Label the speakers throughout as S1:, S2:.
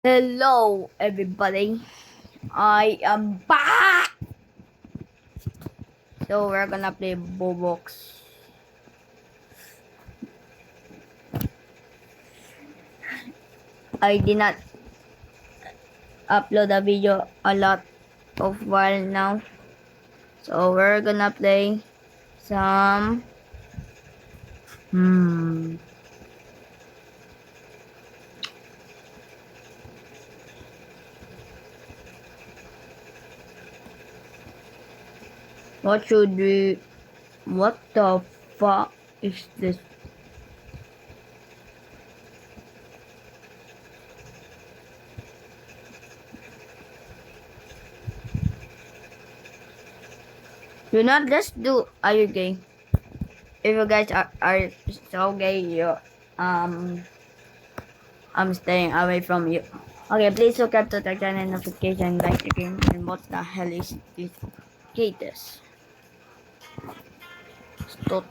S1: Hello, everybody. I am back. So we're gonna play Bobox. I did not upload a video a lot of while now. So we're gonna play some. Hmm. What should we? What the fuck is this? Do not just do. Are you gay? If you guys are so gay, I'm staying away from you. Okay, please subscribe to the channel notification, like the game, and what the hell is this? Gators. Stop.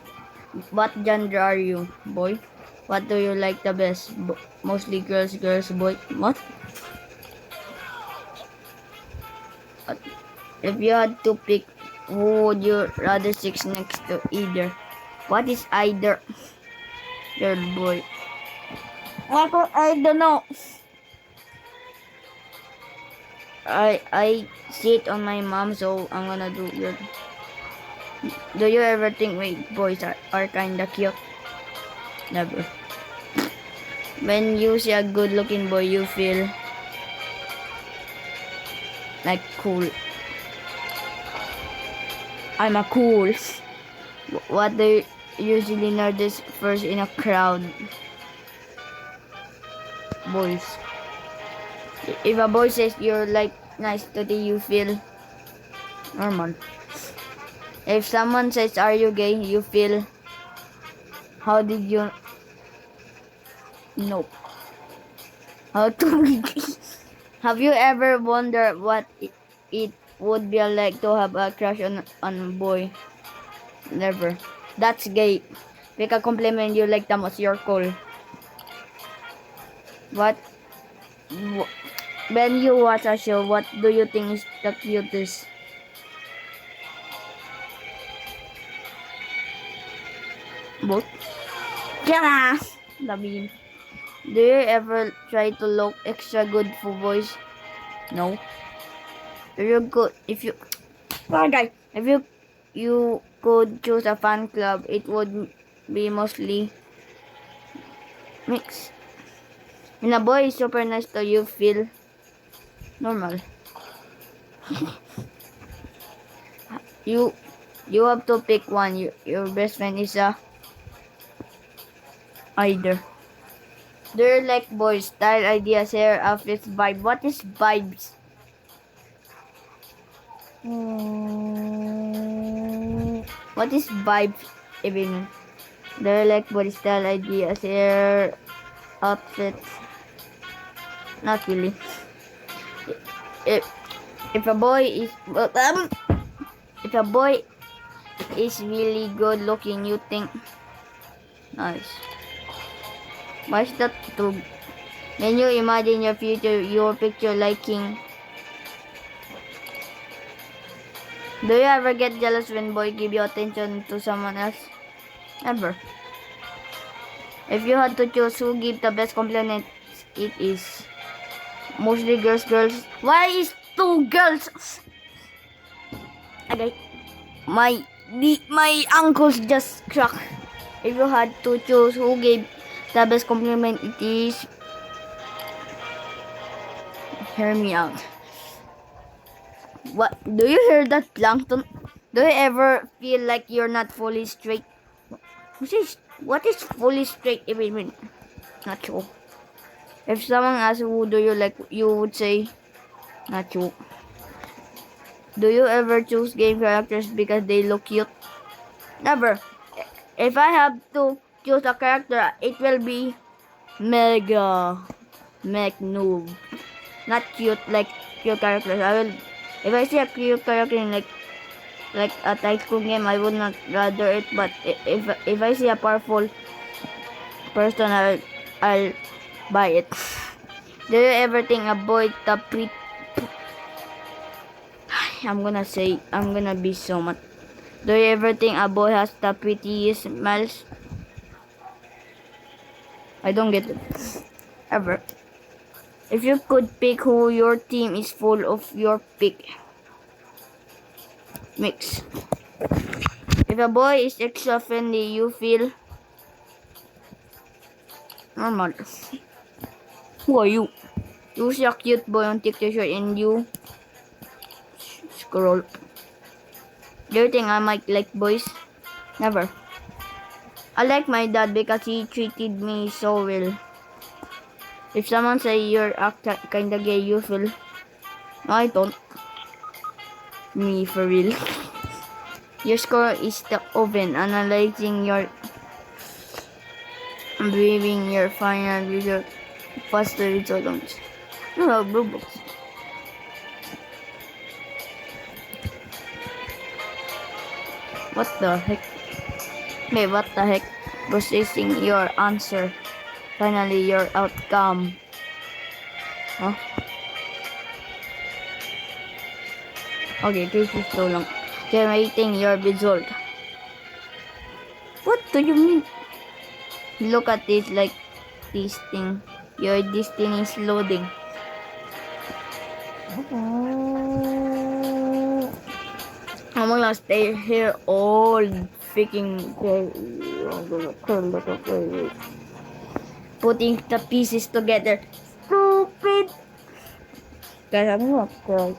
S1: What genre are you, boy? What do you like the best? Mostly girls, boy. What? What? If you had to pick, who would you rather sit next to either? What is either? Girl, boy. I don't know. I sit on my mom, so I'm gonna do good. Do you ever think boys are kinda cute? Never. When you see a good looking boy, you feel like cool. I'm a cool. What do you usually notice first in a crowd? Boys. If a boy says you're like nice today, you feel normal. If someone says are you gay, you feel how did you know? How to be gay? Have you ever wondered what it would be like to have a crush on a boy? Never. That's gay. Pick a compliment you like the most. You're cool. What? When you watch a show, what do you think is the cutest? Both? Yeah! Labi. Do you ever try to look extra good for boys? No. If you okay, if you could choose a fan club, it would be mostly mixed. When a boy is super nice to you, feel normal. You you have to pick one. Your best friend is a either. Do you like boys? Style, ideas, hair, outfits, vibe. What is vibes? What is vibes even? Do you like body style, ideas, hair, outfits? Not really. If if a boy is if a boy is really good looking, you think nice. Why is that true? When you imagine your future, your picture liking. Do you ever get jealous when boy give you attention to someone else? Never. If you had to choose who give the best compliment, it is mostly girls. Why is two girls? Okay. My uncles just cracked. If you had to choose who gave the best compliment, it is. Hear me out. What do you hear that plankton? Do you ever feel like you're not fully straight? What is fully straight even mean? Not sure. If someone asks who do you like, you would say not sure. Do you ever choose game characters because they look cute? Never. If I have to choose a character, it will be Mega Mech Noob. Not cute like cute characters. If I see a cute character in like a tycoon game, I would not rather it. But if I see a powerful person, I'll buy it. Do you ever think a boy the I'm gonna be so much. Do you ever think a boy has the prettiest smiles? I don't get it. Ever. If you could pick who your team is full of your pick. Mix. If a boy is extra friendly, you feel normal. Who are you? You see a cute boy on TikTok shirt and you scroll. Do you think I might like boys? Never. I like my dad because he treated me so well. If someone say you're kinda gay, you feel, no, I don't. Me for real. Your score is the oven, analyzing your breathing your final result. Faster results. No, Roblox. What the heck? Hey, what the heck? Processing your answer. Finally, your outcome. Huh? Okay, this is so long. Generating your result. What do you mean? Look at this like this thing. Your destiny is loading. I'm gonna stay here all freaking day. I'm gonna turn that away. Putting the pieces together. Stupid! Guys, I'm gonna cry.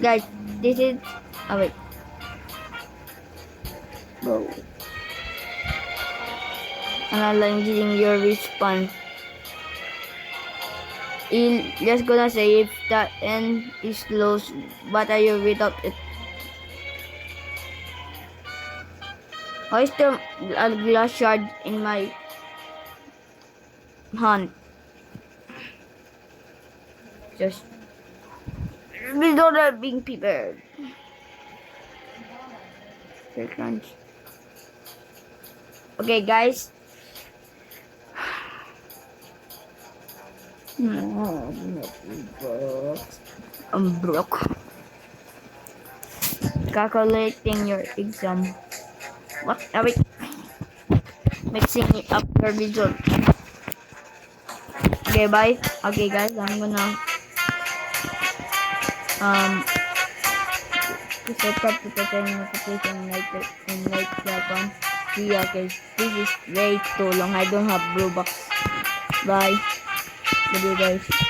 S1: Guys, this is... Oh, wait. Go. Analyzing your response. Just gonna say if the end is close, what are you without it? Why is there a glass shard in my hand? Just we don't are being prepared. Okay, guys. I'm broke. Calculating your exam. What? Wait. Mixing up your result. Okay, bye. Okay, guys, I'm gonna subscribe to the notification and like the one. Yeah, okay. This is way too long. I don't have Robux. Bye. Love you guys.